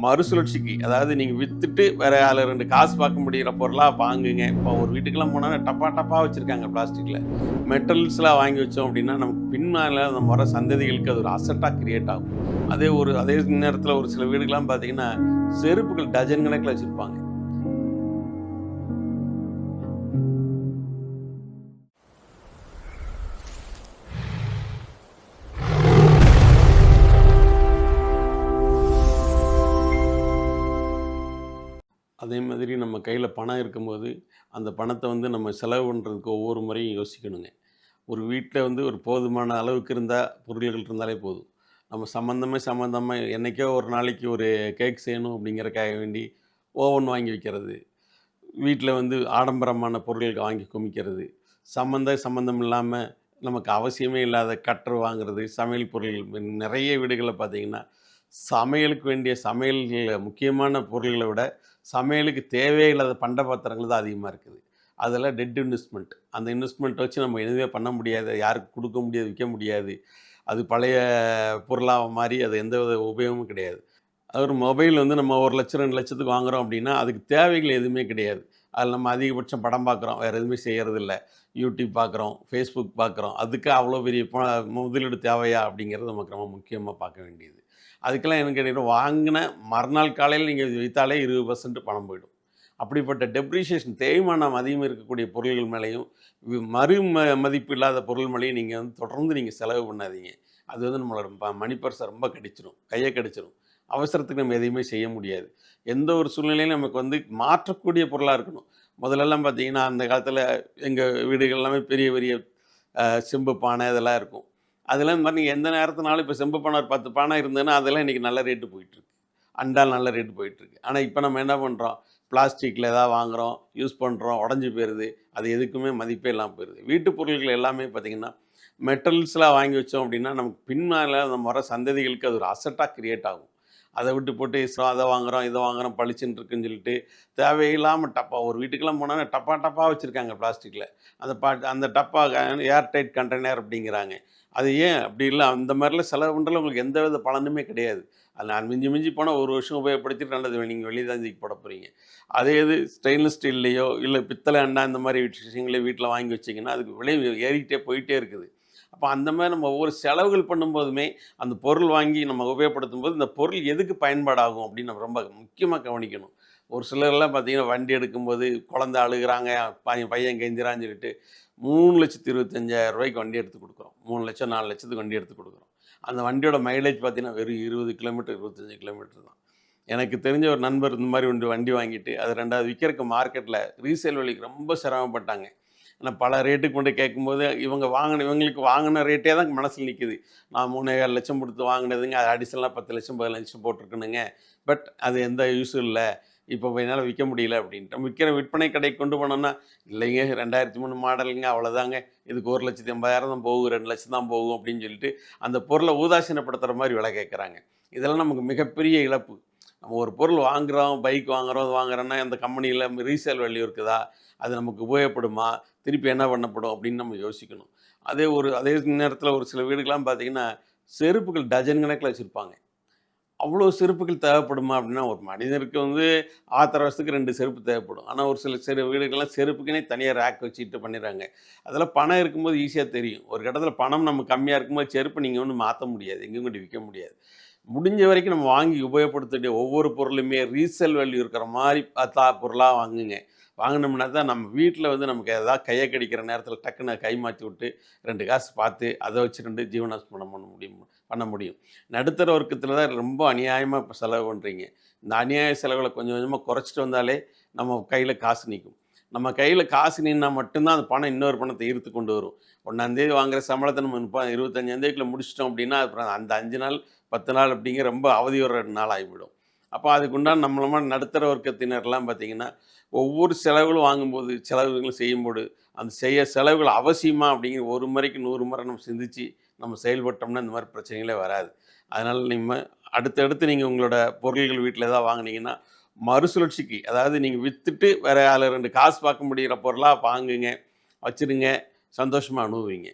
மறுசுழற்சிக்கு அதாவது நீங்கள் விற்றுட்டு வேற அதில் 2 காசு பார்க்க முடிகிற பொருளாக வாங்குங்க. இப்போ ஒரு வீட்டுக்கெல்லாம் போனால் டப்பா டப்பா வச்சுருக்காங்க பிளாஸ்டிக்கில். மெட்டல்ஸ்லாம் வாங்கி வச்சோம் அப்படின்னா நமக்கு பின்னால் நம்ம வர சந்ததிகளுக்கு அது ஒரு அசட்டாக கிரியேட் ஆகும். அதே நேரத்தில் ஒரு சில வீடுகள்லாம் பார்த்தீங்கன்னா செருப்புகள் டஜன் கணக்கில் வச்சுருப்பாங்க. அதே மாதிரி நம்ம கையில் பணம் இருக்கும்போது அந்த பணத்தை நம்ம செலவு பண்ணுறதுக்கு ஒவ்வொரு முறையும் யோசிக்கணுங்க. ஒரு வீட்டில் ஒரு போதுமான அளவுக்கு இருந்தால் பொருள்கள் இருந்தாலே போதும். நம்ம சம்மந்தமாக என்றைக்கோ ஒரு நாளைக்கு ஒரு கேக் செய்யணும் அப்படிங்கிறக்காக வேண்டி ஓவன் வாங்கி வைக்கிறது, வீட்டில் ஆடம்பரமான பொருட்கள் வாங்கி குமிக்கிறது, சம்மந்தம் இல்லாமல் நமக்கு அவசியமே இல்லாத கட்டர் வாங்குறது, சமையல் பொருள்கள் நிறைய வீடுகளில் பார்த்திங்கன்னா சமையலுக்கு வேண்டிய முக்கியமான பொருள்களை விட சமையலுக்கு தேவையில்லாத பண்ட பாத்திரங்கள் தான் அதிகமாக இருக்குது. அதெல்லாம் டெட் இன்வெஸ்ட்மெண்ட். அந்த இன்வெஸ்ட்மெண்ட்டை வச்சு நம்ம எதுவுமே பண்ண முடியாது, யாருக்கும் கொடுக்க முடியாது, விற்க முடியாது. அது பழைய பொருளாக மாறி அது எந்த வித உபயோகமும் கிடையாது. அது ஒரு மொபைல் நம்ம 1,00,000 2,00,000த்துக்கு வாங்குகிறோம் அப்படின்னா அதுக்கு தேவைகள் எதுவுமே கிடையாது. அதில் நம்ம அதிகபட்சம் படம் பார்க்குறோம், வேறு எதுவுமே செய்கிறதில்ல. யூடியூப் பார்க்குறோம், ஃபேஸ்புக் பார்க்குறோம். அதுக்கு அவ்வளோ பெரிய முதலீடு தேவையா அப்படிங்கிறது நமக்கு ரொம்ப முக்கியமாக பார்க்க வேண்டியது. அதுக்கெல்லாம் என்ன கேட்டீங்கன்னா, வாங்கின மறுநாள் காலையில் நீங்கள் வைத்தாலே 20% பணம் போயிடும். அப்படிப்பட்ட டெப்ரிஷியேஷன் தேய்மானம் அதிகமாக இருக்கக்கூடிய பொருள்கள் மேலேயும் மதிப்பு இல்லாத பொருள் மேலேயும் நீங்கள் தொடர்ந்து செலவு பண்ணாதீங்க. அது நம்மளோட மணி பர்ஸை ரொம்ப கடிச்சிடும், கையை கடிச்சிடும். அவசரத்துக்கு நம்ம எதையுமே செய்ய முடியாது. எந்த ஒரு சூழ்நிலையிலும் நமக்கு மாற்றக்கூடிய பொருளாக இருக்கணும். முதல்லலாம் பார்த்தீங்கன்னா, அந்த காலத்தில் எங்கள் வீடுகள் எல்லாமே பெரிய பெரிய செம்பு பானை இதெல்லாம் இருக்கும். அதெல்லாம் இந்த மாதிரி நீங்கள் எந்த நேரத்தினாலும் இப்போ செம்பு பானை ஒரு 10 பானை இருந்ததுன்னா அதெல்லாம் இன்றைக்கி நல்ல ரேட்டு போயிட்டுருக்கு. அண்டால் நல்ல ரேட்டு போயிட்டுருக்கு. ஆனால் இப்போ நம்ம என்ன பண்ணுறோம், பிளாஸ்டிக்கில் ஏதாவது வாங்குகிறோம், யூஸ் பண்ணுறோம், உடஞ்சி போயிடுது. அது எதுக்குமே மதிப்பே இல்லாமல் போயிடுது. வீட்டு பொருட்கள் எல்லாமே பார்த்திங்கன்னா மெட்டல்ஸ்லாம் வாங்கி வச்சோம் அப்படின்னா நமக்கு பின்னால் நம்ம வர சந்ததிகளுக்கு அது ஒரு அசட்டாக கிரியேட் ஆகும். அதை விட்டு போட்டு அதை வாங்குகிறோம், இதை வாங்குகிறோம், பளிச்சுன்னு இருக்குன்னு சொல்லிட்டு தேவையில்லாமல் டப்பா ஒரு வீட்டுக்கெல்லாம் போனால் டப்பா டப்பா வச்சுருக்காங்க பிளாஸ்டிக்கில். அந்த டப்பா ஏர் டைட் கண்டெய்னர் அப்படிங்கிறாங்க. அது ஏன் அப்படி இல்லை, அந்த மாதிரிலாம் செலவு பண்ணுறதுல உங்களுக்கு எந்த வித பலனுமே கிடையாது. அது நான் மிஞ்சி போனால் ஒரு வருஷம் உபயோகப்படுத்திட்டு நல்லது நீங்கள் வெளியே தான் தூக்கி போட போகிறீங்க. அதே இது ஸ்டெயின்லெஸ் ஸ்டீல்லையோ இல்லை பித்தளை அண்டா இந்த மாதிரி விஷயங்களே வீட்டில் வாங்கி வச்சிங்கன்னா அதுக்கு விலை ஏறிக்கிட்டே போயிட்டே இருக்குது. அப்போ அந்த மாதிரி நம்ம ஒவ்வொரு செலவுகள் பண்ணும்போதுமே அந்த பொருள் வாங்கி நம்ம உபயோகப்படுத்தும் போது இந்த பொருள் எதுக்கு பயன்பாடாகும் அப்படின்னு நம்ம ரொம்ப முக்கியமாக கவனிக்கணும். ஒரு சிலர்லாம் பார்த்திங்கன்னா வண்டி எடுக்கும்போது குழந்தை அழுகிறாங்க, பையன் கெஞ்சிரான்னு சொல்லிட்டு 3,25,000 வண்டி எடுத்து கொடுக்குறோம். 3,00,000 4,00,000த்துக்கு வண்டி எடுத்து கொடுக்குறோம். அந்த வண்டியோட மைலேஜ் பார்த்திங்கன்னா வெறும் 20 கிலோமீட்டர் 25 கிலோமீட்டர் தான். எனக்கு தெரிஞ்ச ஒரு நண்பர் இந்த மாதிரி வண்டி வாங்கிட்டு அது 2வது விற்கிறக்கு மார்க்கெட்டில் ரீசேல் விலைக்கு ரொம்ப சிரமப்பட்டாங்க. ஆனால் பல ரேட்டுக்கு கொண்டு கேட்கும்போது இவங்களுக்கு வாங்கின ரேட்டே தான் மனசில் நிற்குது. நான் 3,7 லட்சம் கொடுத்து வாங்கினதுங்க, அது அடிஷனலாக 10 லட்சம் 15 லட்சம் போட்டிருக்கணுங்க. பட் அது எந்த யூஸும் இல்லை, இப்போ என்னால் விற்க முடியல அப்படின்ட்டு விற்பனை கடைக்கு கொண்டு போனோம்னா, இல்லைங்க 2003 மாடலுங்க, அவ்வளோதாங்க, இதுக்கு 1,80,000 தான் போகும், 2 லட்சம் தான் போகும் அப்படின்னு சொல்லிட்டு அந்த பொருளை உதாசீனப்படுத்துகிற மாதிரி விலை கேட்குறாங்க. இதெல்லாம் நமக்கு மிகப்பெரிய இழப்பு. நம்ம ஒரு பொருள் வாங்குகிறோம், பைக் வாங்குகிறோம், அது வாங்குறோன்னா அந்த கம்பெனியில் ரீசேல் வேல்யூ இருக்குதா, அது நமக்கு உபயோகப்படுமா, திருப்பி என்ன பண்ணப்படும் அப்படின்னு நம்ம யோசிக்கணும். அதே நேரத்தில் ஒரு சில வீடுகள்லாம் பார்த்திங்கன்னா செருப்புகள் டஜன் கணக்கில் வச்சுருப்பாங்க. அவ்வளோ செருப்புகள் தேவைப்படுமா அப்படின்னா, ஒரு மனிதருக்கு ஆத்திர அவசரத்துக்கு 2 செருப்பு தேவைப்படும். ஆனால் ஒரு சில வீடுகள்லாம் செருப்புக்குனே தனியாக ரேக் வச்சுட்டு பண்ணிடுறாங்க. அதெல்லாம் பணம் இருக்கும்போது ஈஸியாக தெரியும். ஒரு கட்டத்தில் பணம் நம்ம கம்மியாக இருக்கும்போது செருப்பு நீங்கள் மாற்ற முடியாது, எங்கேயும் கொண்டு விற்க முடியாது. முடிஞ்ச வரைக்கும் நம்ம வாங்கி உபயோகப்படுத்தக்கூடிய ஒவ்வொரு பொருளுமே ரீசேல் வேல்யூ இருக்கிற மாதிரி பொருளாக வாங்குங்க. வாங்கினோம்னா தான் நம்ம வீட்டில் நமக்கு எதாவது கையை கடிக்கிற நேரத்தில் டக்குன்னு கை மாற்றி விட்டு 2 காசு பார்த்து அதை வச்சு 2 ஜீவனாஸ்பதம் பண்ண முடியும். நடுத்தர வர்க்கத்தில் தான் ரொம்ப அநியாயமாக இப்போ செலவு பண்ணுறீங்க. இந்த அநியாய செலவுகளை கொஞ்சம் கொஞ்சமாக குறைச்சிட்டு வந்தாலே நம்ம கையில் காசு நிற்கும். நம்ம கையில் காசு நின்னா மட்டும்தான் அந்த பணம் இன்னொரு பணத்தை ஈர்த்து கொண்டு வரும். 1ஆந்தேதி வாங்குகிற சம்பளத்தை நம்ம 25ஆந்தேதிக்குள்ளே முடிச்சிட்டோம் அப்படின்னா அப்புறம் அந்த 5 நாள் 10 நாள் அப்படிங்கிற ரொம்ப அவதி வர நாள் ஆகிவிடும். அப்போ அதுக்குண்டான நம்மள நடுத்தர வர்க்கத்தினர்லாம் பார்த்திங்கன்னா ஒவ்வொரு செலவுகளும் வாங்கும்போது செலவுகளும் செய்யும்போது அந்த செலவுகள் அவசியமா அப்படிங்கிற ஒரு முறைக்கு 100 முறை நம்ம சிந்தித்து நம்ம செயல்பட்டோம்னா இந்த மாதிரி பிரச்சனைகளே வராது. அதனால் அடுத்தடுத்து நீங்கள் உங்களோட பொருள்கள் வீட்டில் ஏதாவது வாங்கினீங்கன்னா மறுசுழற்சிக்கு, அதாவது நீங்கள் விற்றுட்டு வேறு அதில் 2 காசு பார்க்க முடிகிற பொருளாக வாங்குங்க, வச்சுருங்க, சந்தோஷமாக அனுபவிங்க.